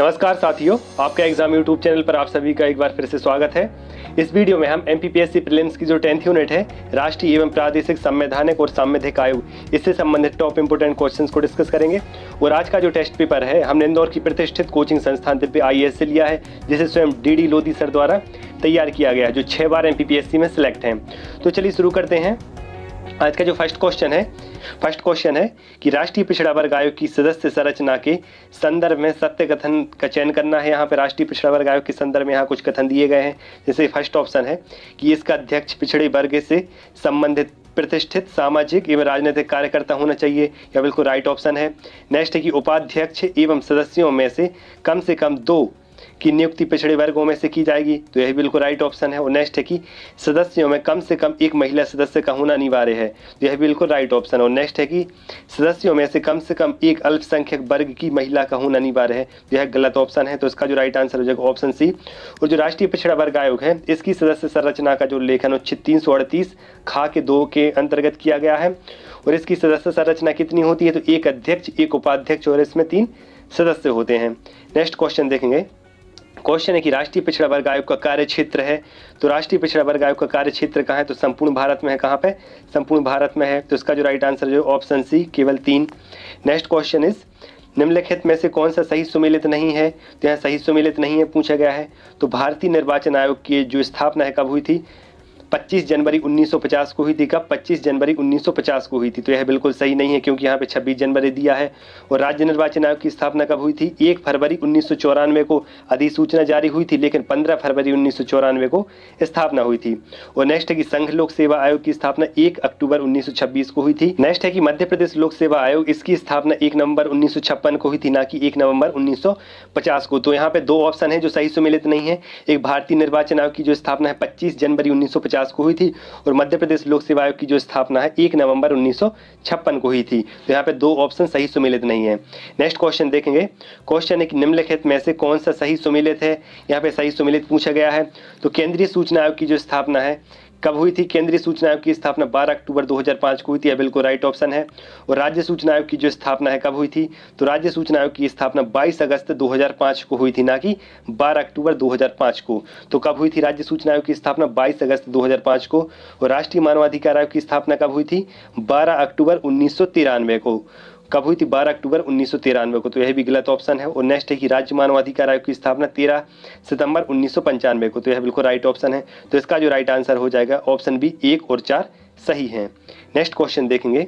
नमस्कार साथियों, आपका एग्जाम यूट्यूब चैनल पर आप सभी का एक बार फिर से स्वागत है। इस वीडियो में हम एमपीपीएससी प्रीलिम्स की जो 10th यूनिट है, राष्ट्रीय एवं प्रादेशिक संवैधानिक और सांविधिक आयोग, इससे संबंधित टॉप इंपोर्टेंट क्वेश्चंस को डिस्कस करेंगे। और आज का जो टेस्ट पेपर है, हमने इंदौर की प्रतिष्ठित कोचिंग संस्थान दिव्य आईएएस से लिया है, जिसे स्वयं डीडी लोधी सर द्वारा तैयार किया गया है, जो 6 बार एमपीपीएससी में सिलेक्ट हैं। तो चलिए शुरू करते हैं। आज का जो फर्स्ट क्वेश्चन है कि राष्ट्रीय पिछड़ा वर्ग आयोग की सदस्य संरचना के संदर्भ में सत्य कथन का चयन करना है। यहाँ पे राष्ट्रीय पिछड़ा वर्ग आयोग के संदर्भ में यहाँ कुछ कथन दिए गए हैं। जैसे फर्स्ट ऑप्शन है कि इसका अध्यक्ष पिछड़े वर्ग से संबंधित प्रतिष्ठित सामाजिक एवं राजनीतिक कार्यकर्ता होना चाहिए, यह बिल्कुल राइट ऑप्शन है। नेक्स्ट है कि उपाध्यक्ष एवं सदस्यों में से कम 2 की नियुक्ति पिछड़े वर्गों में से की जाएगी, तो यही बिल्कुल राइट ऑप्शन है। और नेक्स्ट है कि सदस्यों में कम से कम एक महिला सदस्य का होना अनिवार्य है, तो यह बिल्कुल राइट ऑप्शन है। और नेक्स्ट है कि सदस्यों में से कम एक अल्पसंख्यक वर्ग की महिला का होना अनिवार्य है, तो यह गलत ऑप्शन है। तो इसका जो राइट आंसर हो जाएगा ऑप्शन सी। और जो राष्ट्रीय पिछड़ा वर्ग आयोग है, इसकी सदस्य संरचना का जो उल्लेख अनुच्छेद 338 खा के 2 के अंतर्गत किया गया है। और इसकी सदस्य संरचना कितनी होती है, तो एक अध्यक्ष, एक उपाध्यक्ष और इसमें 3 सदस्य होते हैं। नेक्स्ट क्वेश्चन देखेंगे। क्वेश्चन है कि राष्ट्रीय पिछड़ा वर्ग आयोग का कार्य क्षेत्र है, तो राष्ट्रीय पिछड़ा वर्ग आयोग का कार्य क्षेत्र कहाँ है, तो संपूर्ण भारत में है। कहाँ पे? संपूर्ण भारत में है। तो इसका जो राइट आंसर जो ऑप्शन सी, केवल 3। नेक्स्ट क्वेश्चन इज निम्नलिखित में से कौन सा सही सुमेलित नहीं है, तो यहाँ सही सुमेलित नहीं है पूछा गया है। तो भारतीय निर्वाचन आयोग की जो स्थापना है कब हुई थी, 25 जनवरी 1950 को हुई थी। कब? 25 जनवरी 1950 को हुई थी, तो यह बिल्कुल सही नहीं है क्योंकि यहाँ पे 26 जनवरी दिया है। और राज्य निर्वाचन आयोग की स्थापना कब हुई थी, 1 फरवरी 1994 को अधिसूचना जारी हुई थी, लेकिन 15 फरवरी 1994 को स्थापना हुई थी। और नेक्स्ट है कि संघ लोक सेवा आयोग की स्थापना 1 अक्टूबर 1926 को हुई थी। नेक्स्ट है कि मध्य प्रदेश लोक सेवा आयोग, इसकी स्थापना 1 नवंबर 1956 को हुई थी, ना कि 1 नवंबर 1950 को। तो यहाँ पे 2 ऑप्शन है जो सही सुमेलित नहीं है। एक भारतीय निर्वाचन आयोग की जो स्थापना है 25 जनवरी 1950 को हुई थी, और मध्य प्रदेश लोक सेवा आयोग की जो स्थापना है 1 नवंबर 1956 को हुई थी। तो यहाँ पे 2 ऑप्शन सही सुमेलित नहीं है। नेक्स्ट क्वेश्चन देखेंगे। क्वेश्चन है कि निम्नलिखित में से कौन सा सही सुमेलित है। यहाँ पे सही सुमेलित पूछा गया है। तो केंद्रीय सूचना आयोग की जो स्थापना है कब हुई थी, केंद्रीय सूचना आयोग की स्थापना 12 अक्टूबर 2005 को हुई थी, यह बिल्कुल राइट ऑप्शन है। और राज्य सूचना आयोग की जो स्थापना है कब हुई थी, तो राज्य सूचना आयोग की स्थापना 22 अगस्त 2005 को हुई थी, ना कि 12 अक्टूबर 2005 को। तो कब हुई थी राज्य सूचना आयोग की स्थापना, 22 अगस्त 2005 को। और राष्ट्रीय मानवाधिकार आयोग की स्थापना कब हुई थी, 12 अक्टूबर 1993 को। कब हुई थी, 12 अक्टूबर 1993 को, तो यह भी गलत ऑप्शन है। और नेक्स्ट है कि राज्य मानवाधिकार आयोग की स्थापना 13 सितंबर 1995 को, तो यह बिल्कुल राइट ऑप्शन है। तो इसका जो राइट आंसर हो जाएगा ऑप्शन बी, 1 और 4 सही हैं। नेक्स्ट क्वेश्चन देखेंगे।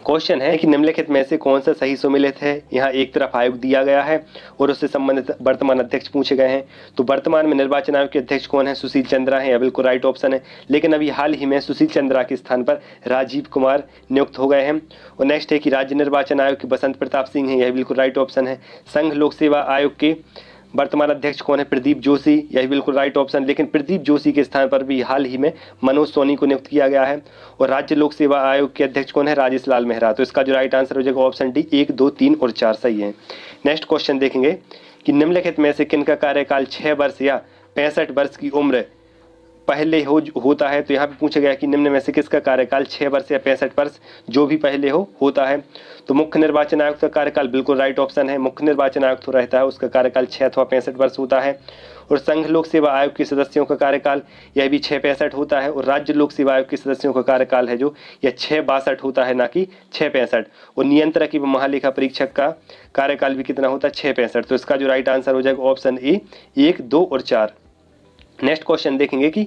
क्वेश्चन है कि निम्नलिखित में से कौन सा सही सुमेलित है। यहाँ एक तरफ आयोग दिया गया है और उससे संबंधित वर्तमान अध्यक्ष पूछे गए हैं। तो वर्तमान में निर्वाचन आयोग के अध्यक्ष कौन है, सुशील चंद्रा है, यह बिल्कुल राइट ऑप्शन है। लेकिन अभी हाल ही में सुशील चंद्रा के स्थान पर राजीव कुमार नियुक्त हो गए हैं। और नेक्स्ट है कि राज्य निर्वाचन आयोग के बसंत प्रताप सिंह है, यह बिल्कुल राइट ऑप्शन है। संघ लोक सेवा आयोग के वर्तमान अध्यक्ष कौन है, प्रदीप जोशी, यही बिल्कुल राइट ऑप्शन। लेकिन प्रदीप जोशी के स्थान पर भी हाल ही में मनोज सोनी को नियुक्त किया गया है। और राज्य लोक सेवा आयोग के अध्यक्ष कौन है, राजेश लाल मेहरा। तो इसका जो राइट आंसर हो जाएगा ऑप्शन डी, 1, 2, 3 और 4 सही है। नेक्स्ट क्वेश्चन देखेंगे कि निम्नलिखित में से किनका कार्यकाल 6 वर्ष या 65 वर्ष की उम्र पहले होता है। तो यहाँ पे पूछा गया कि निम्न में से किसका कार्यकाल 6 वर्ष या 65 वर्ष जो भी पहले होता है। तो मुख्य निर्वाचन आयुक्त का कार्यकाल बिल्कुल राइट ऑप्शन है। मुख्य निर्वाचन आयुक्त रहता है, उसका कार्यकाल 6 अथवा 65 वर्ष होता है। और संघ लोक सेवा आयोग के सदस्यों का कार्यकाल यह भी 6-65 होता है। और राज्य लोक सेवा आयोग के सदस्यों का कार्यकाल है जो यह 6-62 होता है, ना कि 6-65। और नियंत्रक एवं महालेखा परीक्षक का कार्यकाल भी कितना होता है, 6-65। तो इसका जो राइट आंसर हो जाएगा ऑप्शन ए, 1, 2 और 4। नेक्स्ट क्वेश्चन देखेंगे कि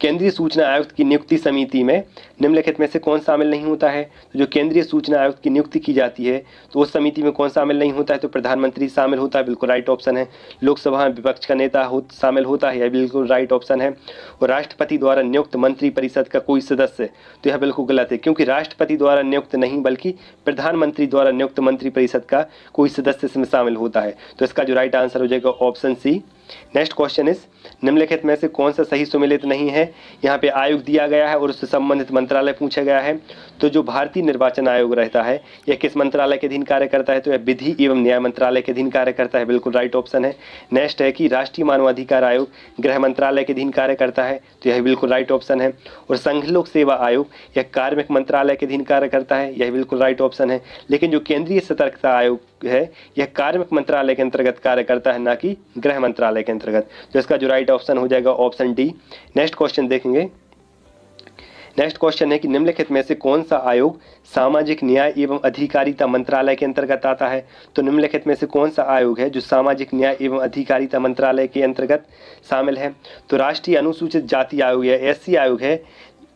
केंद्रीय सूचना आयुक्त की नियुक्ति समिति में निम्नलिखित में से कौन शामिल नहीं होता है। तो जो केंद्रीय सूचना आयुक्त की नियुक्ति की जाती है, तो उस समिति में कौन शामिल नहीं होता है, तो प्रधानमंत्री शामिल होता है, बिल्कुल राइट ऑप्शन है। लोकसभा में विपक्ष का नेता शामिल होता है, यह बिल्कुल राइट ऑप्शन है। और राष्ट्रपति द्वारा नियुक्त मंत्री परिषद का कोई सदस्य, तो यह बिल्कुल गलत है क्योंकि राष्ट्रपति द्वारा नियुक्त नहीं बल्कि प्रधानमंत्री द्वारा नियुक्त मंत्री परिषद का कोई सदस्य इसमें शामिल होता है। तो इसका जो राइट आंसर हो जाएगा option C. Next question is निम्नलिखित में से कौन सा सही सुमेलित नहीं है। यहाँ पे आयोग दिया गया है और उससे संबंधित मंत्रालय पूछा गया है। तो जो भारतीय निर्वाचन आयोग रहता है यह किस मंत्रालय के अधीन कार्य करता है, तो यह विधि एवं न्याय मंत्रालय के अधीन कार्य करता है, बिल्कुल राइट ऑप्शन है। नेक्स्ट है कि राष्ट्रीय मानवाधिकार आयोग गृह मंत्रालय के अधीन कार्य करता है, तो यह बिल्कुल राइट ऑप्शन है। और संघ लोक सेवा आयोग यह कार्मिक मंत्रालय के अधीन कार्य करता है, यह बिल्कुल राइट ऑप्शन है। लेकिन जो केंद्रीय सतर्कता आयोग है यह कार्मिक मंत्रालय के अंतर्गत कार्य करता है, ना कि गृह मंत्रालय के अंतर्गत। तो इसका जो राइट ऑप्शन हो जाएगा ऑप्शन डी। नेक्स्ट क्वेश्चन देखेंगे। नेक्स्ट क्वेश्चन है कि निम्नलिखित में से कौन सा आयोग सामाजिक न्याय एवं अधिकारिता मंत्रालय के अंतर्गत आता है। तो निम्नलिखित में से कौन सा आयोग है जो सामाजिक न्याय एवं अधिकारिता मंत्रालय के अंतर्गत शामिल है। तो राष्ट्रीय अनुसूचित जाति आयोग या एससी आयोग है,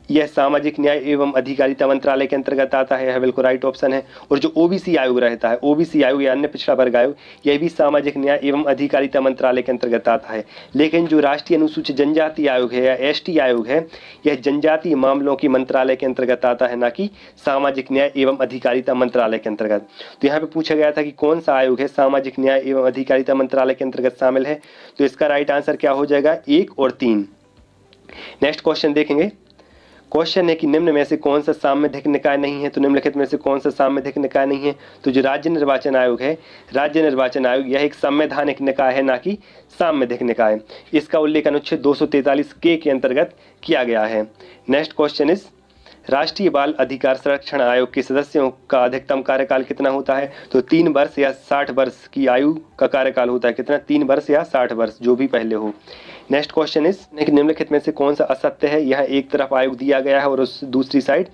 यह सामाजिक न्याय एवं अधिकारिता मंत्रालय के अंतर्गत आता है, यह बिल्कुल राइट ऑप्शन है। और जो ओबीसी आयोग रहता है, ओबीसी आयोग या अन्य पिछड़ा वर्ग आयोग, यह भी सामाजिक न्याय एवं अधिकारिता मंत्रालय के अंतर्गत आता है। लेकिन जो राष्ट्रीय अनुसूचित जनजाति आयोग है या एसटी आयोग है, यह जनजातीय मामलों की मंत्रालय के अंतर्गत आता है, ना कि सामाजिक न्याय एवं अधिकारिता मंत्रालय के अंतर्गत। तो यहाँ पे पूछा गया था कि कौन सा आयोग है सामाजिक न्याय एवं अधिकारिता मंत्रालय के अंतर्गत शामिल है। तो इसका राइट आंसर क्या हो जाएगा, 1 और 3। नेक्स्ट क्वेश्चन देखेंगे। क्वेश्चन है कि निम्न में से कौन सा सामविधिक निकाय नहीं है। तो निम्नलिखित में से कौन सा सामविधिक निकाय नहीं है। तो जो राज्य निर्वाचन आयोग है, राज्य निर्वाचन आयोग यह एक संवैधानिक निकाय है, ना कि सामविधिक निकाय। इसका उल्लेख अनुच्छेद 243 के अंतर्गत किया गया है। नेक्स्ट क्वेश्चन इज राष्ट्रीय बाल अधिकार संरक्षण आयोग के सदस्यों का अधिकतम कार्यकाल कितना होता है। तो 3 वर्ष या 60 वर्ष की आयु का कार्यकाल होता है। कितना, 3 वर्ष या 60 वर्ष, जो भी पहले हो। नेक्स्ट क्वेश्चन इज निम्नलिखित में से कौन सा असत्य है। यहाँ एक तरफ आयोग दिया गया है और उस दूसरी साइड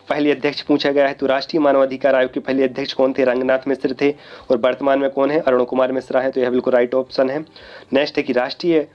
पहले अध्यक्ष पूछा गया है। तो राष्ट्रीय मानवाधिकार आयोग के पहले अध्यक्ष कौन थे, रंगनाथ मिश्र थे, और वर्तमान में कौन है, अरुण कुमार मिश्रा है। तो यह बिल्कुल राइट ऑप्शन है। नेक्स्ट है कि राष्ट्रीय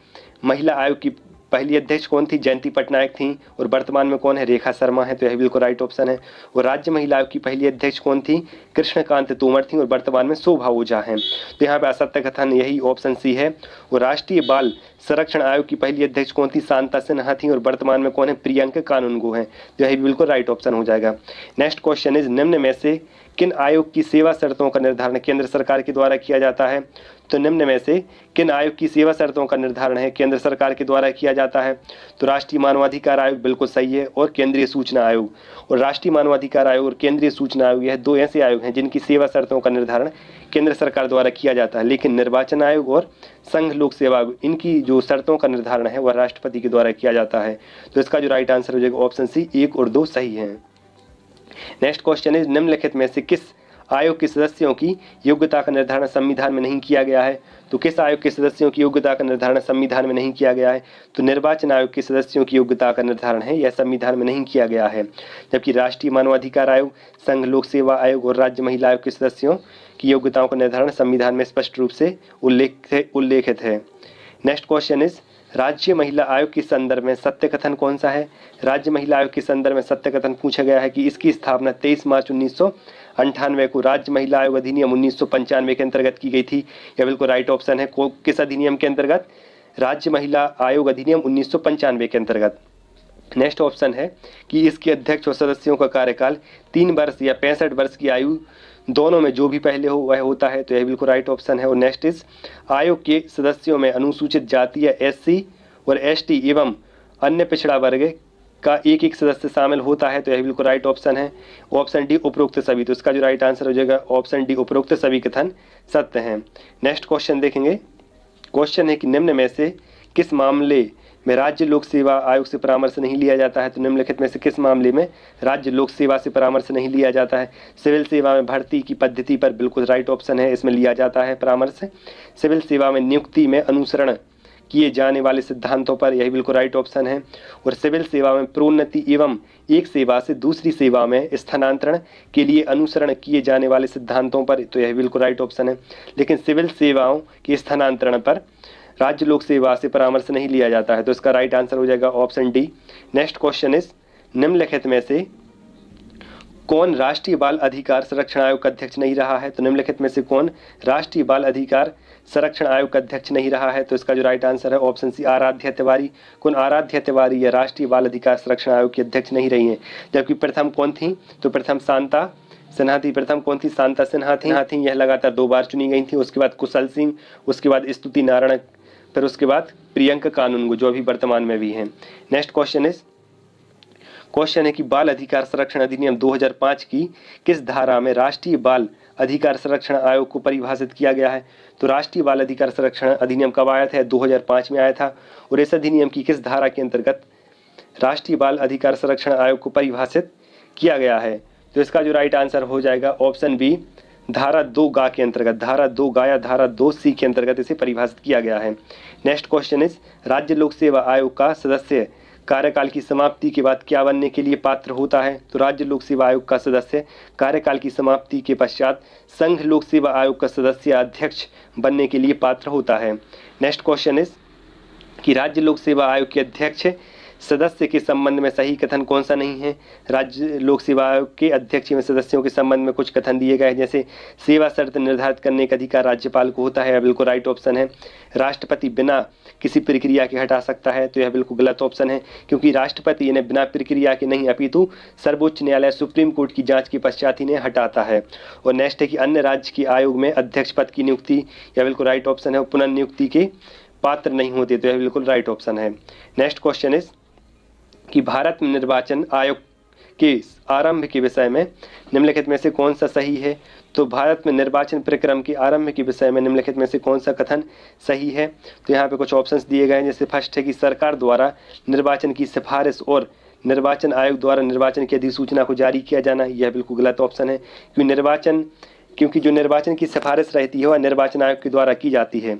महिला आयोग की पहली अध्यक्ष कौन थी, जयंती पटनायक थी, और वर्तमान में कौन है, रेखा शर्मा है। तो यह बिल्कुल राइट ऑप्शन है। और राज्य महिला आयोग की पहली अध्यक्ष कौन थी, कृष्णकांत तोमर थी, और वर्तमान में शोभा ओझा हैं। तो यहाँ पे असत्य कथन यही ऑप्शन सी है। और राष्ट्रीय बाल संरक्षण आयोग की पहली अध्यक्ष कौन थी, शांता सिन्हा थी, और वर्तमान में कौन है, प्रियंका कानूनगो है। तो यही बिल्कुल राइट ऑप्शन हो जाएगा। नेक्स्ट क्वेश्चन इज निम्न में से किन आयोग की सेवा शर्तों का निर्धारण केंद्र सरकार के द्वारा किया जाता है। तो निम्न में से किन आयोग की सेवा शर्तों का निर्धारण है केंद्र सरकार के द्वारा किया जाता है। तो राष्ट्रीय मानवाधिकार आयोग बिल्कुल सही है, और केंद्रीय सूचना आयोग। और राष्ट्रीय मानवाधिकार आयोग और केंद्रीय सूचना आयोग यह 2 ऐसे आयोग हैं जिनकी सेवा शर्तों का निर्धारण केंद्र सरकार द्वारा किया जाता है। लेकिन निर्वाचन आयोग और संघ लोक सेवा आयोग, इनकी जो शर्तों का निर्धारण है वह राष्ट्रपति के द्वारा किया जाता है। तो इसका जो राइट आंसर हो जाएगा ऑप्शन सी, 1 और 2 सही है। नेक्स्ट क्वेश्चन इज निम्नलिखित में से किस आयोग के सदस्यों की योग्यता का निर्धारण संविधान में नहीं किया गया है। तो किस आयोग के सदस्यों की योग्यता का निर्धारण संविधान में नहीं किया गया है। तो निर्वाचन आयोग के सदस्यों की योग्यता का निर्धारण है यह संविधान में नहीं किया गया है। जबकि राष्ट्रीय मानवाधिकार आयोग, संघ लोक सेवा आयोग और राज्य महिला आयोग के सदस्यों की योग्यताओं का निर्धारण संविधान में स्पष्ट रूप से उल्लेखित है। नेक्स्ट क्वेश्चन इज राज्य महिला आयोग के संदर्भ में सत्य कथन कौन सा है। राज्य महिला आयोग के संदर्भ में सत्य कथन पूछा गया है कि इसकी स्थापना 23 मार्च 1998 को राज्य महिला आयोग अधिनियम 1995 के अंतर्गत की गई थी। यह बिल्कुल राइट ऑप्शन है। किस अधिनियम के अंतर्गत, राज्य महिला आयोग अधिनियम 1995 के अंतर्गत। नेक्स्ट ऑप्शन है कि इसके अध्यक्ष और सदस्यों का कार्यकाल 3 वर्ष या 65 वर्ष की आयु दोनों में जो भी पहले हो वह होता है। तो यह बिल्कुल राइट ऑप्शन है। और नेक्स्ट इज आयोग के सदस्यों में अनुसूचित जाति या एससी और एसटी एवं अन्य पिछड़ा वर्ग का एक सदस्य शामिल होता है। तो यह बिल्कुल राइट ऑप्शन है। ऑप्शन डी उपरोक्त सभी। तो इसका जो राइट आंसर हो जाएगा ऑप्शन डी उपरोक्त सभी कथन सत्य हैं। नेक्स्ट क्वेश्चन देखेंगे। क्वेश्चन है कि निम्न में से किस मामले में राज्य लोक सेवा आयोग से परामर्श नहीं लिया जाता है। तो निम्नलिखित में से किस मामले में राज्य लोक सेवा से परामर्श नहीं लिया जाता है। सिविल सेवा में भर्ती की पद्धति पर बिल्कुल राइट ऑप्शन है, इसमें लिया जाता है परामर्श। सिविल सेवा में नियुक्ति में अनुसरण किए जाने वाले सिद्धांतों पर, यही बिल्कुल राइट ऑप्शन है। और सिविल सेवा में प्रोन्नति एवं एक सेवा से दूसरी सेवा में स्थानांतरण के लिए अनुसरण किए जाने वाले सिद्धांतों पर, तो यह बिल्कुल राइट ऑप्शन है। लेकिन सिविल सेवाओं के स्थानांतरण पर राज्य लोक सेवा से परामर्श नहीं लिया जाता है। तो इसका राइट आंसर हो जाएगा option D. Next question is निम्नलिखित में से कौन राष्ट्रीय बाल अधिकार संरक्षण आयोग का अध्यक्ष नहीं रहा है। तो निम्नलिखित में से कौन राष्ट्रीय बाल अधिकार संरक्षण आयोग का अध्यक्ष नहीं रहा है। तो इसका जो राइट आंसर है ऑप्शन सी, आराध्या तिवारी। कौन आराध्या तिवारी या राष्ट्रीय बाल अधिकार संरक्षण आयोग की अध्यक्ष नहीं रही है। जबकि प्रथम कौन थी, तो प्रथम शांता सिन्हा थी। प्रथम कौन थी, शांता सिन्हा थी। यह लगातार 2 बार चुनी गई थी। उसके बाद कुशल सिंह, उसके बाद स्तुति नारायण, फिर उसके बाद प्रियंका कानूनगो जो अभी वर्तमान में भी हैं। नेक्स्ट क्वेश्चन है कि बाल अधिकार संरक्षण अधिनियम 2005 की किस धारा में राष्ट्रीय बाल अधिकार संरक्षण आयोग को परिभाषित किया गया है। तो राष्ट्रीय बाल अधिकार संरक्षण अधिनियम कब आया था, 2005 में आया था। और इस अधिनियम की किस धारा के अंतर्गत राष्ट्रीय बाल अधिकार संरक्षण आयोग को परिभाषित किया गया है। तो इसका जो राइट आंसर हो जाएगा ऑप्शन बी, धारा 2 गा के अंतर्गत, धारा 2 गा या धारा 2 सी के अंतर्गत इसे परिभाषित किया गया है। नेक्स्ट क्वेश्चन इज राज्य लोक सेवा आयोग का सदस्य कार्यकाल की समाप्ति के बाद क्या बनने के लिए पात्र होता है? तो राज्य लोक सेवा आयोग का सदस्य कार्यकाल की समाप्ति के पश्चात संघ लोक सेवा आयोग का सदस्य अध्यक्ष बनने के लिए पात्र होता है। नेक्स्ट क्वेश्चन इज कि राज्य लोक सेवा आयोग के अध्यक्ष सदस्य के संबंध में सही कथन कौन सा नहीं है? राज्य लोक सेवा आयोग के अध्यक्ष एवं सदस्यों के संबंध में कुछ कथन दिए गए हैं, जैसे सेवा शर्त निर्धारित करने का अधिकार राज्यपाल को होता है, यह बिल्कुल राइट ऑप्शन है। राष्ट्रपति बिना किसी प्रक्रिया के हटा सकता है, तो यह बिल्कुल गलत ऑप्शन है, क्योंकि राष्ट्रपति इन्हें बिना प्रक्रिया के नहीं अपितु सर्वोच्च न्यायालय सुप्रीम कोर्ट की जांच के पश्चात इन्हें हटाता है। और नेक्स्ट है कि अन्य राज्य के आयोग में अध्यक्ष पद की नियुक्ति, यह बिल्कुल राइट ऑप्शन है। पुनर्नियुक्ति के पात्र नहीं होते, तो यह बिल्कुल राइट ऑप्शन है। नेक्स्ट क्वेश्चन इज कि भारत में निर्वाचन आयोग के आरंभ के विषय में निम्नलिखित में से कौन सा सही है? तो भारत में निर्वाचन प्रक्रम के आरंभ के विषय में निम्नलिखित में से कौन सा कथन सही है? तो यहाँ पे कुछ ऑप्शंस दिए गए हैं, जैसे फर्स्ट है कि सरकार द्वारा निर्वाचन की सिफारिश और निर्वाचन आयोग द्वारा निर्वाचन की अधिसूचना को जारी किया जाना, यह बिल्कुल गलत ऑप्शन है, क्योंकि जो निर्वाचन की सिफारिश रहती है वह निर्वाचन आयोग के द्वारा की जाती है।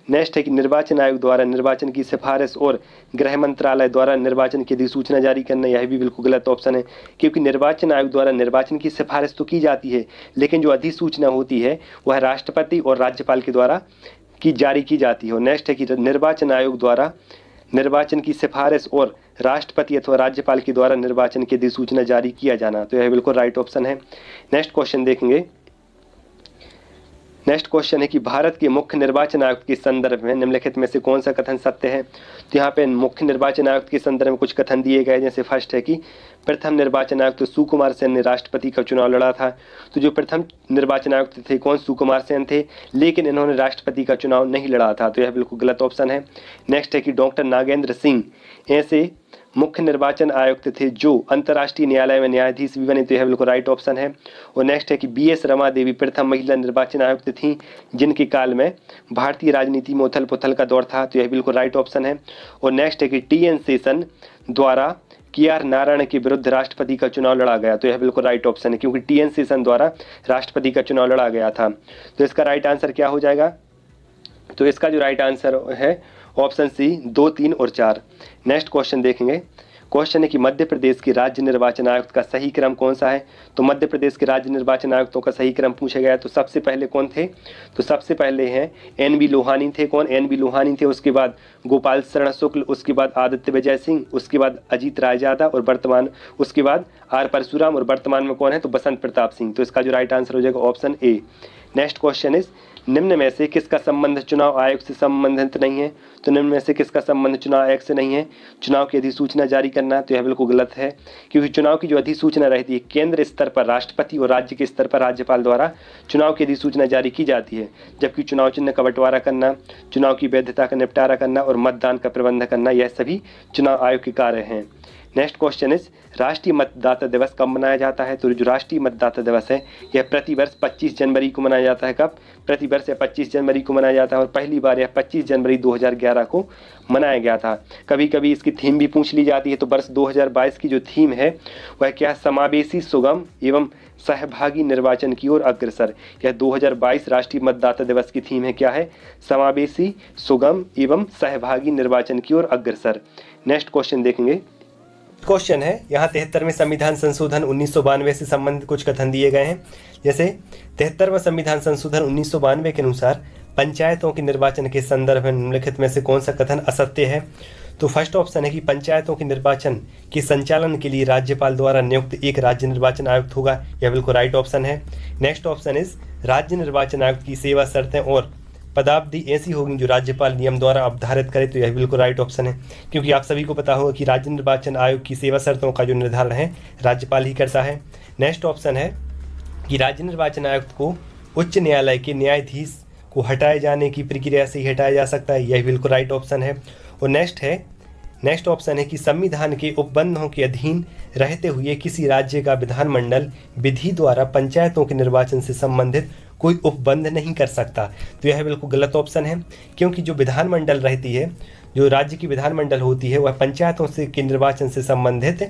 नेक्स्ट है कि निर्वाचन आयोग द्वारा निर्वाचन की सिफारिश और गृह मंत्रालय द्वारा निर्वाचन की अधिसूचना जारी करना, यह भी बिल्कुल गलत ऑप्शन है, क्योंकि निर्वाचन आयोग द्वारा निर्वाचन की सिफारिश तो की जाती है, लेकिन जो अधिसूचना होती है वह राष्ट्रपति और राज्यपाल के द्वारा जारी की जाती है। नेक्स्ट है कि निर्वाचन आयोग द्वारा निर्वाचन की सिफारिश और राष्ट्रपति अथवा राज्यपाल के द्वारा निर्वाचन की अधिसूचना जारी किया जाना, तो यह बिल्कुल राइट ऑप्शन है। नेक्स्ट क्वेश्चन देखेंगे। नेक्स्ट क्वेश्चन है कि भारत के मुख्य निर्वाचन आयुक्त के संदर्भ में निम्नलिखित में से कौन सा कथन सत्य है? तो यहाँ पे मुख्य निर्वाचन आयुक्त के संदर्भ में कुछ कथन दिए गए, जैसे फर्स्ट है कि प्रथम निर्वाचन आयुक्त सुकुमार सेन ने राष्ट्रपति का चुनाव लड़ा था। तो जो प्रथम निर्वाचन आयुक्त थे कौन? सुकुमार सेन थे, लेकिन इन्होंने राष्ट्रपति का चुनाव नहीं लड़ा था, तो यह बिल्कुल गलत ऑप्शन है। नेक्स्ट है कि डॉक्टर नागेंद्र सिंह ऐसे मुख्य निर्वाचन आयुक्त थे जो अंतर्राष्ट्रीय न्यायालय में न्यायाधीश भी बने, तो यह बिल्कुल राइट ऑप्शन है। और नेक्स्ट है कि BS रमा देवी प्रथम महिला निर्वाचन आयुक्त थीं जिनके काल में भारतीय राजनीति में उथल पुथल का दौर था, तो यह बिल्कुल राइट ऑप्शन है। और नेक्स्ट है कि TN सेशन द्वारा KR नारायण के विरुद्ध राष्ट्रपति का चुनाव लड़ा गया, तो यह बिल्कुल राइट ऑप्शन है, क्योंकि TN सेशन द्वारा राष्ट्रपति का चुनाव लड़ा गया था। तो इसका राइट आंसर क्या हो जाएगा? तो इसका जो राइट आंसर है ऑप्शन सी 2, 3 और 4। नेक्स्ट क्वेश्चन देखेंगे। क्वेश्चन है कि मध्य प्रदेश के राज्य निर्वाचन आयुक्त का सही क्रम कौन सा है? तो मध्य प्रदेश के राज्य निर्वाचन आयुक्तों का सही क्रम पूछा गया है। तो सबसे पहले कौन थे? तो सबसे पहले हैं NB लोहानी थे। कौन? NB लोहानी थे। उसके बाद गोपाल शरण शुक्ल, उसके बाद आदित्य विजय सिंह, उसके बाद अजीत राय यादव और वर्तमान उसके बाद R परशुराम, और वर्तमान में कौन है? तो बसंत प्रताप सिंह। तो इसका जो राइट आंसर हो जाएगा option A. Next question is निम्न में से किसका संबंध चुनाव आयोग से संबंधित नहीं है? तो निम्न में से किसका संबंध चुनाव आयोग से नहीं है? चुनाव की अधिसूचना जारी करना, तो यह बिल्कुल गलत है, क्योंकि चुनाव की जो अधिसूचना रहती है केंद्र स्तर पर राष्ट्रपति और राज्य के स्तर पर राज्यपाल द्वारा चुनाव की अधिसूचना जारी की जाती है, जबकि चुनाव चिन्ह का बंटवारा करना, चुनाव की वैधता का निपटारा करना और मतदान का प्रबंध करना, यह सभी चुनाव आयोग के कार्य हैं। नेक्स्ट क्वेश्चन इज राष्ट्रीय मतदाता दिवस कब मनाया जाता है? तो जो राष्ट्रीय मतदाता दिवस है यह प्रतिवर्ष 25 जनवरी को मनाया जाता है। कब? प्रतिवर्ष 25 जनवरी को मनाया जाता है, और पहली बार यह 25 जनवरी 2011 को मनाया गया था। कभी कभी इसकी थीम भी पूछ ली जाती है। तो वर्ष 2022 की जो थीम है वह क्या है? समावेशी, सुगम एवं सहभागी निर्वाचन की ओर अग्रसर। यह 2022 राष्ट्रीय मतदाता दिवस की थीम है। क्या है? समावेशी, सुगम एवं सहभागी निर्वाचन की ओर अग्रसर। नेक्स्ट क्वेश्चन देखेंगे। क्वेश्चन है यहाँ 73वें संविधान संशोधन 1992 से संबंधित कुछ कथन दिए गए हैं, जैसे 73वां संविधान संशोधन 1992 के अनुसार पंचायतों के निर्वाचन के संदर्भ में निम्नलिखित में से कौन सा कथन असत्य है? तो फर्स्ट ऑप्शन है कि पंचायतों के निर्वाचन के संचालन के लिए राज्यपाल द्वारा नियुक्त एक राज्य निर्वाचन आयुक्त होगा, यह बिल्कुल राइट ऑप्शन है। नेक्स्ट ऑप्शन इज राज्य निर्वाचन आयुक्त की सेवा शर्तें और पदावधि ऐसी होगी जो राज्यपाल नियम द्वारा अवधारित करे, तो यह बिल्कुल राइट ऑप्शन है, क्योंकि आप सभी को पता होगा कि राज्य निर्वाचन आयोग की सेवा शर्तों का जो निर्धारण है राज्यपाल ही करता है। नेक्स्ट ऑप्शन है कि राज्य निर्वाचन आयुक्त को उच्च न्यायालय के न्यायाधीश को हटाए जाने की प्रक्रिया से ही हटाया जा सकता है, यह बिल्कुल राइट ऑप्शन है। और नेक्स्ट ऑप्शन है कि संविधान के उपबंधों के अधीन रहते हुए किसी राज्य का विधानमंडल विधि द्वारा पंचायतों के निर्वाचन से संबंधित कोई उपबंध नहीं कर सकता, तो यह बिल्कुल गलत ऑप्शन है, क्योंकि जो विधानमंडल रहती है, जो राज्य की विधानमंडल होती है, वह पंचायतों से के निर्वाचन से संबंधित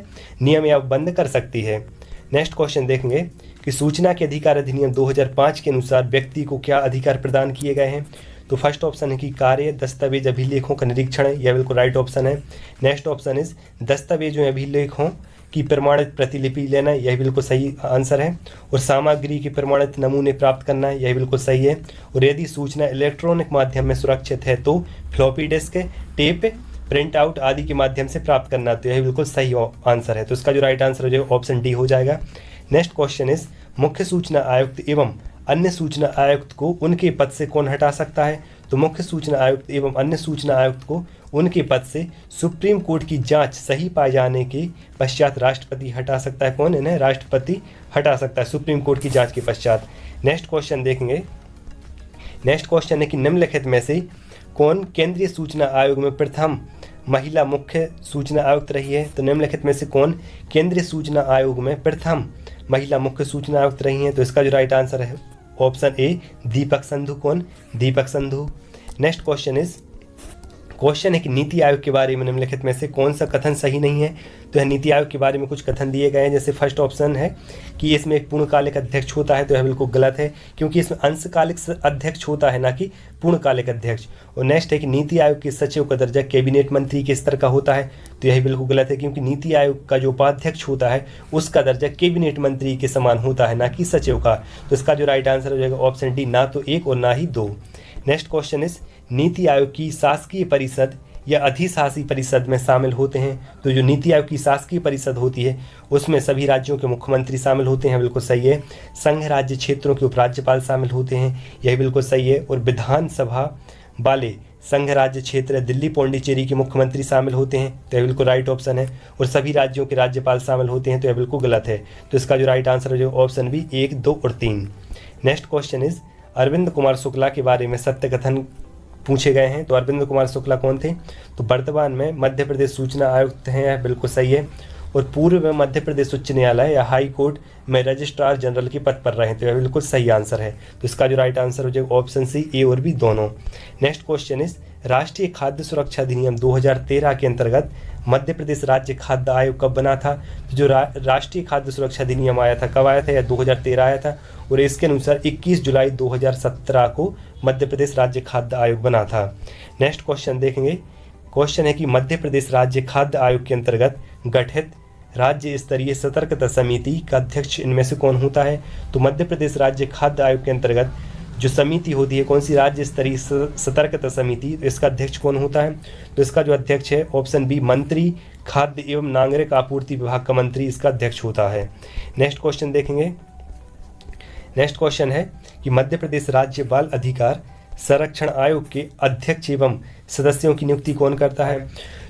नियम या उपबंध कर सकती है। नेक्स्ट क्वेश्चन देखेंगे कि सूचना के अधिकार अधिनियम 2005 के अनुसार व्यक्ति को क्या अधिकार प्रदान किए गए हैं। तो फर्स्ट ऑप्शन है कि कार्य दस्तावेज अभिलेखों का निरीक्षण है, यह बिल्कुल राइट ऑप्शन है। नेक्स्ट ऑप्शन इज दस्तावेजों या अभिलेखों की प्रमाणित प्रतिलिपि लेना, यह बिल्कुल सही आंसर है। और सामग्री के प्रमाणित नमूने प्राप्त करना, यह बिल्कुल सही है। और यदि सूचना इलेक्ट्रॉनिक माध्यम में सुरक्षित है तो floppy disk, tape, print out आदि के माध्यम से प्राप्त करना, तो यह बिल्कुल सही आंसर है। तो इसका जो राइट आंसर हो जाएगा ऑप्शन डी हो जाएगा। नेक्स्ट क्वेश्चन इज मुख्य सूचना आयुक्त एवं अन्य सूचना आयुक्त को उनके पद से कौन हटा सकता है। तो मुख्य सूचना आयुक्त एवं अन्य सूचना आयुक्त को उनके पद से सुप्रीम कोर्ट की जांच सही पाए जाने के पश्चात राष्ट्रपति हटा सकता है। कौन? इन्हें राष्ट्रपति हटा सकता है सुप्रीम कोर्ट की जांच के पश्चात। नेक्स्ट क्वेश्चन देखेंगे। नेक्स्ट क्वेश्चन है कि निम्नलिखित में से कौन केंद्रीय सूचना आयोग में प्रथम महिला मुख्य सूचना आयुक्त रही है। तो निम्नलिखित में से कौन केंद्रीय सूचना आयोग में प्रथम महिला मुख्य सूचना आयुक्त रही हैं। तो इसका जो राइट आंसर है ऑप्शन ए दीपक संधू। कौन? दीपक संधू। नेक्स्ट क्वेश्चन है कि नीति आयोग के बारे में निम्नलिखित में से कौन सा कथन सही नहीं है। तो यह नीति आयोग के बारे में कुछ कथन दिए गए हैं, जैसे फर्स्ट ऑप्शन है कि इसमें एक पूर्णकालिक अध्यक्ष होता है, तो यह बिल्कुल गलत है क्योंकि इसमें अंशकालिक अध्यक्ष होता है ना कि पूर्णकालिक अध्यक्ष। और नेक्स्ट है कि नीति आयोग के सचिव का दर्जा कैबिनेट मंत्री के स्तर का होता है, तो यह बिल्कुल गलत है क्योंकि नीति आयोग का जो उपाध्यक्ष होता है उसका दर्जा कैबिनेट मंत्री के समान होता है ना कि सचिव का। तो इसका जो राइट आंसर हो जाएगा ऑप्शन डी, ना तो 1 और ना ही 2। Next question is NITI Aayog की शासकीय परिषद या अधिशासी परिषद में शामिल होते हैं। तो जो नीति आयोग की शासकीय परिषद होती है उसमें सभी राज्यों के मुख्यमंत्री शामिल होते हैं, बिल्कुल सही है। संघ राज्य क्षेत्रों के उपराज्यपाल शामिल होते हैं, यह बिल्कुल सही है। और विधानसभा वाले संघ राज्य क्षेत्र दिल्ली पौंडीचेरी के मुख्यमंत्री शामिल होते हैं, तो यह बिल्कुल राइट ऑप्शन है। और सभी राज्यों के राज्यपाल शामिल होते हैं, तो यह बिल्कुल गलत है। तो इसका जो राइट आंसर है जो ऑप्शन बी 1, 2 और 3। Next question is Arvind Kumar Shukla के बारे में सत्य कथन पूछे गए हैं। तो अरविंद कुमार शुक्ला कौन थे। तो वर्तमान में मध्य प्रदेश सूचना आयुक्त हैं, यह बिल्कुल सही है। और पूर्व में मध्य प्रदेश उच्च न्यायालय या हाई कोर्ट में रजिस्ट्रार जनरल के पद पर रहे, तो यह बिल्कुल सही आंसर है। तो इसका जो राइट आंसर हो जाएगा ऑप्शन सी, ए और बी दोनों। नेक्स्ट क्वेश्चन इज राष्ट्रीय खाद्य सुरक्षा अधिनियम 2013 के अंतर्गत मध्य प्रदेश राज्य खाद्य आयोग कब बना था। तो जो राष्ट्रीय खाद्य सुरक्षा अधिनियम आया था, कब आया था? या 2013 आया था। और इसके अनुसार 21 जुलाई 2017 को मध्य प्रदेश राज्य खाद्य आयोग बना था। नेक्स्ट क्वेश्चन देखेंगे। क्वेश्चन है कि मध्य प्रदेश राज्य खाद्य आयोग के अंतर्गत गठित राज्य स्तरीय सतर्कता समिति का अध्यक्ष इनमें से कौन होता है। तो मध्य प्रदेश राज्य खाद्य आयोग के अंतर्गत जो समिति होती है, कौन सी? राज्य स्तरीय सतर्कता समिति। तो इसका अध्यक्ष कौन होता है? तो इसका जो अध्यक्ष है ऑप्शन बी मंत्री खाद्य एवं नागरिक आपूर्ति विभाग का मंत्री इसका अध्यक्ष होता है। नेक्स्ट क्वेश्चन देखेंगे। नेक्स्ट क्वेश्चन है कि मध्य प्रदेश राज्य बाल अधिकार संरक्षण आयोग के अध्यक्ष एवं सदस्यों की नियुक्ति कौन करता है।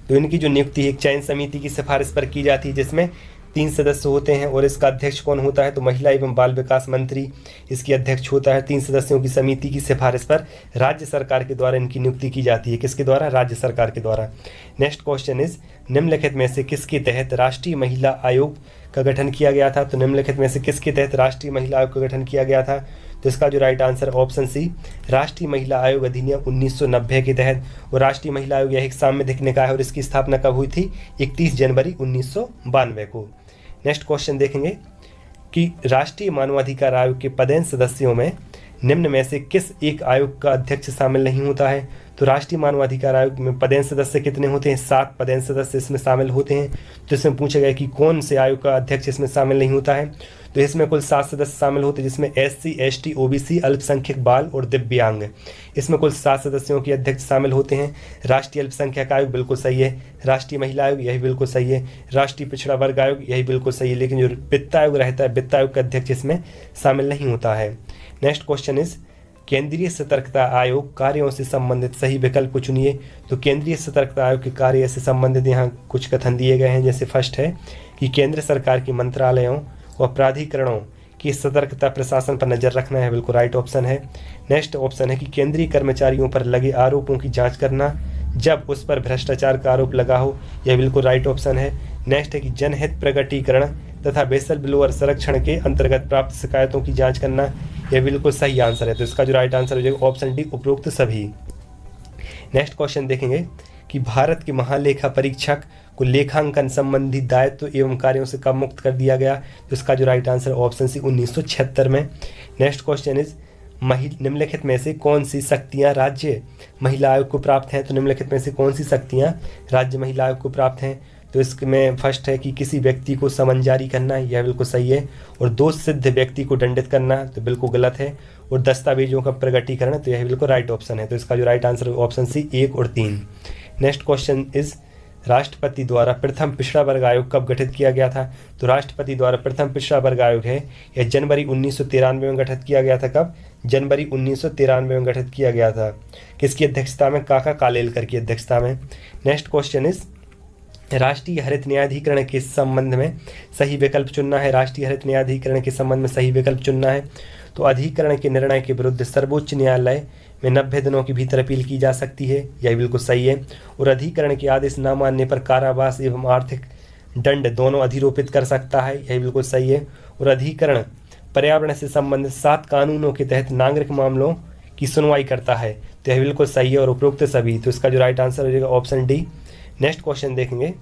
तो इनकी जो नियुक्ति एक चयन समिति की सिफारिश पर की जाती है जिसमें 3 सदस्य होते हैं। और इसका अध्यक्ष कौन होता है? तो महिला एवं बाल विकास मंत्री इसकी अध्यक्ष होता है। 3 सदस्यों की समिति की सिफारिश पर राज्य सरकार के द्वारा इनकी नियुक्ति की जाती है। किसके द्वारा? राज्य सरकार के द्वारा। नेक्स्ट क्वेश्चन इज निम्नलिखित में से किसके तहत राष्ट्रीय महिला आयोग का गठन किया गया था। तो निम्नलिखित में से किसके तहत राष्ट्रीय महिला आयोग का गठन किया गया था। तो इसका जो राइट आंसर ऑप्शन सी राष्ट्रीय महिला आयोग अधिनियम 1990 के तहत। और राष्ट्रीय महिला आयोग यह एक सांविधिक निकाय है और इसकी स्थापना कब हुई थी? 31 जनवरी 1992 को। नेक्स्ट क्वेश्चन देखेंगे कि राष्ट्रीय मानवाधिकार आयोग के पदेन सदस्यों में निम्न में से किस एक आयोग का अध्यक्ष शामिल नहीं होता है। तो राष्ट्रीय मानवाधिकार आयोग में पदेन सदस्य कितने होते हैं? 7 पदेन सदस्य इसमें शामिल होते हैं। तो इसमें पूछा गया कि कौन से आयोग का अध्यक्ष इसमें शामिल नहीं होता है। तो इसमें कुल 7 सदस्य शामिल होते हैं जिसमें SC, ST, OBC, अल्पसंख्यक, बाल और दिव्यांग, इसमें कुल 7 सदस्यों के अध्यक्ष शामिल होते हैं। राष्ट्रीय अल्पसंख्यक आयोग बिल्कुल सही है। राष्ट्रीय महिला आयोग यही बिल्कुल सही है। राष्ट्रीय पिछड़ा वर्ग आयोग यही बिल्कुल सही है। लेकिन जो वित्त आयोग रहता है, वित्त आयोग का अध्यक्ष इसमें शामिल नहीं होता है। नेक्स्ट क्वेश्चन इज केंद्रीय सतर्कता आयोग कार्यों से संबंधित सही विकल्प को चुनिए। तो केंद्रीय सतर्कता आयोग के कार्य से संबंधित यहाँ कुछ कथन दिए गए हैं। जैसे फर्स्ट है कि केंद्र सरकार के मंत्रालयों व प्राधिकरणों की सतर्कता प्रशासन पर नजर रखना है, बिल्कुल राइट ऑप्शन है। नेक्स्ट ऑप्शन है कि केंद्रीय कर्मचारियों पर लगे आरोपों की जांच करना जब उस पर भ्रष्टाचार का आरोप लगा हो, यह बिल्कुल राइट ऑप्शन है। नेक्स्ट है कि जनहित प्रकटीकरण तथा बेसल ब्लोअर संरक्षण के अंतर्गत प्राप्त शिकायतों की जांच करना, यह बिल्कुल सही आंसर है। तो इसका जो राइट आंसर हो जाएगा ऑप्शन डी उपरोक्त सभी। नेक्स्ट क्वेश्चन देखेंगे कि भारत के महालेखा परीक्षक को लेखांकन संबंधी दायित्व एवं कार्यों से कब मुक्त कर दिया गया? तो इसका जो राइट आंसर ऑप्शन सी 1976 में। नेक्स्ट क्वेश्चन इज निम्नलिखित में से कौन सी शक्तियां राज्य महिला आयोग को प्राप्त हैं? तो निम्नलिखित में से कौन सी शक्तियां राज्य महिला आयोग को प्राप्त हैं? तो इसमें फर्स्ट है कि किसी व्यक्ति को समन जारी करना, यह बिल्कुल सही है। और दोष सिद्ध व्यक्ति को दंडित करना, तो बिल्कुल गलत है। और दस्तावेजों का प्रगटीकरण, तो यह बिल्कुल राइट ऑप्शन है। तो इसका जो राइट आंसर ऑप्शन सी 1 और 3। नेक्स्ट क्वेश्चन इज राष्ट्रपति द्वारा प्रथम पिछड़ा वर्ग आयोग कब गठित किया गया था? तो राष्ट्रपति द्वारा प्रथम पिछड़ा वर्ग आयोग है यह जनवरी 1993 में गठित किया गया था। कब? जनवरी 1993 में गठित किया गया था। किसकी अध्यक्षता में? काका कालेलकर की अध्यक्षता में। नेक्स्ट क्वेश्चन इज राष्ट्रीय हरित न्यायाधिकरण के संबंध में सही विकल्प चुनना है। राष्ट्रीय हरित न्यायाधिकरण के संबंध में सही विकल्प चुनना है। तो अधिकरण के निर्णय के विरुद्ध सर्वोच्च न्यायालय में 90 दिनों के भीतर अपील की जा सकती है, यह बिल्कुल सही है। और अधिकरण के आदेश न मानने पर कारावास एवं आर्थिक दंड दोनों अधिरोपित कर सकता है, यह बिल्कुल सही है। और अधिकरण पर्यावरण से संबंधित 7 कानूनों के तहत नागरिक मामलों की सुनवाई करता है, तो यह बिल्कुल सही है और उपरोक्त सभी। तो इसका जो राइट आंसर हो जाएगा ऑप्शन डी। नेक्स्ट क्वेश्चन देखेंगे।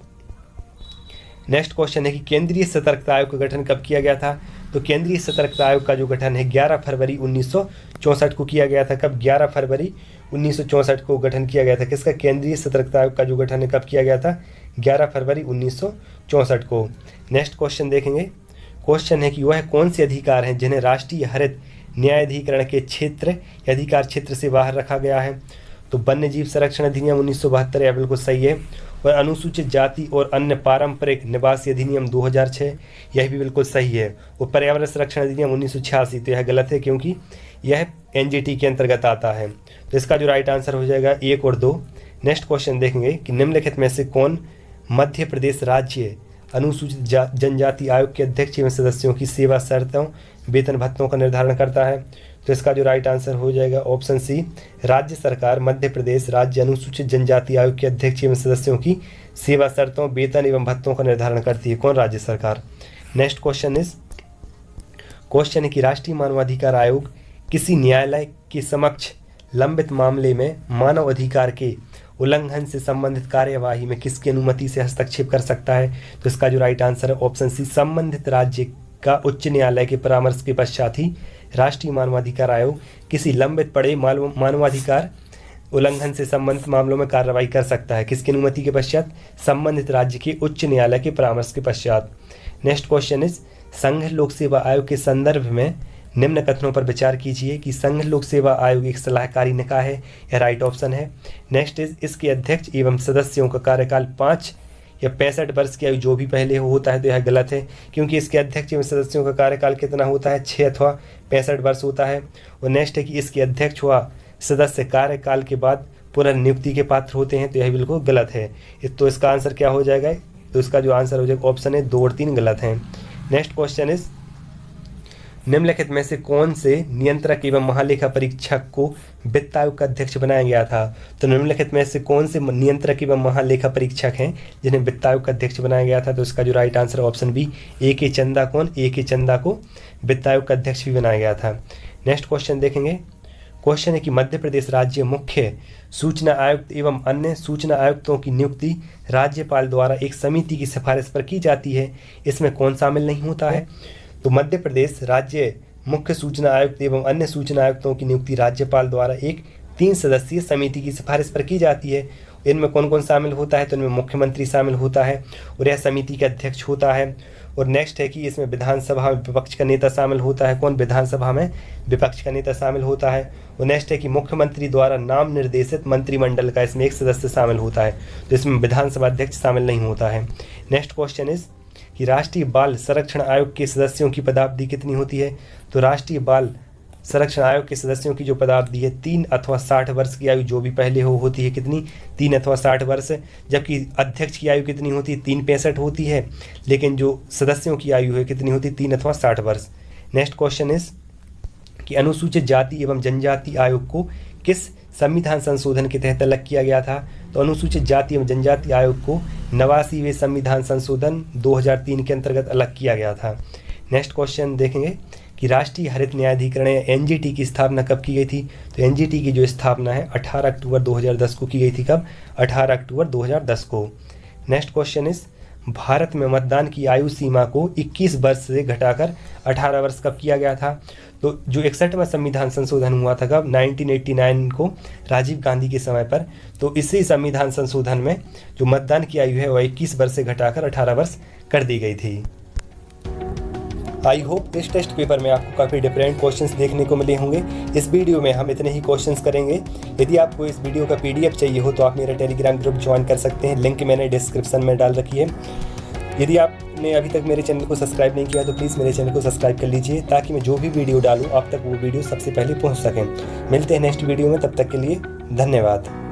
नेक्स्ट क्वेश्चन है कि केंद्रीय सतर्कता आयोग का गठन कब किया गया था? तो केंद्रीय सतर्कता आयोग का जो गठन है 11 फरवरी 1964 को किया गया था। कब? 11 फरवरी 1964 को गठन किया गया था। किसका? केंद्रीय सतर्कता आयोग का जो गठन है कब किया गया था? 11 फरवरी 1964 को। नेक्स्ट क्वेश्चन देखेंगे। क्वेश्चन है कि वह कौन से अधिकार हैं जिन्हें राष्ट्रीय हरित न्यायाधिकरण के क्षेत्र या अधिकार क्षेत्र से बाहर रखा गया है? तो वन्य जीव संरक्षण अधिनियम 1972, यह बिल्कुल सही है। और अनुसूचित जाति और अन्य पारंपरिक निवासी अधिनियम 2006, यह भी बिल्कुल सही है। और पर्यावरण संरक्षण अधिनियम 1986, तो यह गलत है क्योंकि यह एनजीटी के अंतर्गत आता है। तो इसका जो राइट आंसर हो जाएगा 1 और 2। नेक्स्ट क्वेश्चन देखेंगे कि निम्नलिखित में से कौन मध्य प्रदेश राज्य अनुसूचित जनजाति आयोग के अध्यक्ष एवं सदस्यों की सेवा शर्तों वेतन भत्तों का निर्धारण करता है? तो इसका जो राइट आंसर हो जाएगा ऑप्शन सी। राज्य सरकार मध्य प्रदेश राज्य अनुसूचित जनजाति आयोग के अध्यक्ष एवं सदस्यों की सेवा शर्तों वेतन एवं भत्तों का निर्धारण करती है। कौन? राज्य सरकार। नेक्स्ट क्वेश्चन है कि राष्ट्रीय मानवाधिकार आयोग किसी न्यायालय के समक्ष लंबित मामले में मानव अधिकार के उल्लंघन से संबंधित कार्यवाही में किसकी अनुमति से हस्तक्षेप कर सकता है? तो इसका जो राइट आंसर है ऑप्शन सी। संबंधित राज्य का उच्च न्यायालय के परामर्श के पश्चात ही राष्ट्रीय मानवाधिकार आयोग किसी लंबित पड़े मानवाधिकार उल्लंघन से संबंधित मामलों में कार्रवाई कर सकता है। किसकी अनुमति के पश्चात? संबंधित राज्य के उच्च न्यायालय के परामर्श के पश्चात। नेक्स्ट क्वेश्चन इज संघ लोक सेवा आयोग के संदर्भ में निम्न कथनों पर विचार कीजिए कि संघ लोक सेवा आयोग एक सलाहकारी निकाय है, यह राइट ऑप्शन है। नेक्स्ट इज इसके अध्यक्ष एवं सदस्यों का कार्यकाल 5 या 65 वर्ष की आयु जो भी पहले होता है, तो यह गलत है क्योंकि इसके अध्यक्ष एवं सदस्यों का कार्यकाल कितना होता है? 6 अथवा 65 वर्ष होता है। और नेक्स्ट है कि इसके अध्यक्ष व सदस्य कार्यकाल के बाद पुनर्नियुक्ति के पात्र होते हैं, तो यह बिल्कुल गलत है। तो इसका आंसर क्या हो जाएगा? तो इसका जो आंसर हो जाएगा ऑप्शन है 2 और 3 गलत हैं। नेक्स्ट क्वेश्चन इज निम्नलिखित में से कौन से नियंत्रक एवं महालेखा परीक्षक को वित्त आयोग का अध्यक्ष बनाया गया था? तो निम्नलिखित में से कौन से नियंत्रक एवं महालेखा परीक्षक हैं जिन्हें वित्त आयोग का अध्यक्ष बनाया गया था? तो इसका जो right answer option B A.K. चंदा। कौन? A.K. चंदा को वित्त आयोग का अध्यक्ष भी बनाया गया था। नेक्स्ट क्वेश्चन देखेंगे। क्वेश्चन है कि मध्य प्रदेश राज्य मुख्य सूचना आयुक्त एवं अन्य सूचना आयुक्तों की नियुक्ति राज्यपाल द्वारा एक समिति की सिफारिश पर की जाती है, इसमें कौन शामिल नहीं होता है? तो मध्य प्रदेश राज्य मुख्य सूचना आयुक्त एवं अन्य सूचना आयुक्तों की नियुक्ति राज्यपाल द्वारा एक 3 सदस्यीय समिति की सिफारिश पर की जाती है। इनमें कौन कौन शामिल होता है? तो इनमें मुख्यमंत्री शामिल होता है और यह समिति का अध्यक्ष होता है। और नेक्स्ट है कि इसमें विधानसभा में विपक्ष का नेता शामिल होता है। कौन? विधानसभा में विपक्ष का नेता शामिल होता है। और नेक्स्ट है कि मुख्यमंत्री द्वारा नाम निर्देशित मंत्रिमंडल का इसमें एक सदस्य शामिल होता है, तो इसमें विधानसभा अध्यक्ष शामिल नहीं होता है। नेक्स्ट क्वेश्चन इज कि राष्ट्रीय बाल संरक्षण आयोग के सदस्यों की पदावधि कितनी होती है? तो राष्ट्रीय बाल संरक्षण आयोग के सदस्यों की जो पदावधि है 3 अथवा 60 वर्ष की आयु जो भी पहले होती है। कितनी? 3 अथवा 60 वर्ष। जबकि अध्यक्ष की आयु कितनी होती है? 365 होती है, लेकिन जो सदस्यों की आयु है कितनी होती है? 3 अथवा 60 वर्ष। नेक्स्ट क्वेश्चन इज कि अनुसूचित जाति एवं जनजाति आयोग को किस संविधान संशोधन के तहत अलग किया गया था? तो अनुसूचित जाति एवं जनजाति आयोग को 89वें संविधान संशोधन 2003 के अंतर्गत अलग किया गया था। नेक्स्ट क्वेश्चन देखेंगे कि राष्ट्रीय हरित न्यायाधिकरण या एनजीटी की स्थापना कब की गई थी? तो एनजीटी की जो स्थापना है 18 अक्टूबर 2010 को की गई थी। कब? 18 अक्टूबर 2010 को। नेक्स्ट क्वेश्चन इज भारत में मतदान की आयु सीमा को 21 वर्ष से घटाकर 18 वर्ष कब किया गया था? तो जो 61वां संविधान संशोधन हुआ था कब? 1989 को, राजीव गांधी के समय पर। तो इसी संविधान संशोधन में जो मतदान की आयु है वह 21 वर्ष से घटाकर 18 वर्ष कर दी गई थी। आई होप इस टेस्ट पेपर में आपको काफ़ी डिफरेंट क्वेश्चंस देखने को मिले होंगे। इस वीडियो में हम इतने ही क्वेश्चंस करेंगे। यदि आपको इस वीडियो का PDF चाहिए हो तो आप मेरा टेलीग्राम ग्रुप ज्वाइन कर सकते हैं, लिंक मैंने डिस्क्रिप्शन में डाल रखी है। यदि आपने अभी तक मेरे चैनल को सब्सक्राइब नहीं किया तो प्लीज़ मेरे चैनल को सब्सक्राइब कर लीजिए, ताकि मैं जो भी वीडियो डालूँ आप तक वो वीडियो सबसे पहले पहुँच सकें। मिलते हैं नेक्स्ट वीडियो में, तब तक के लिए धन्यवाद।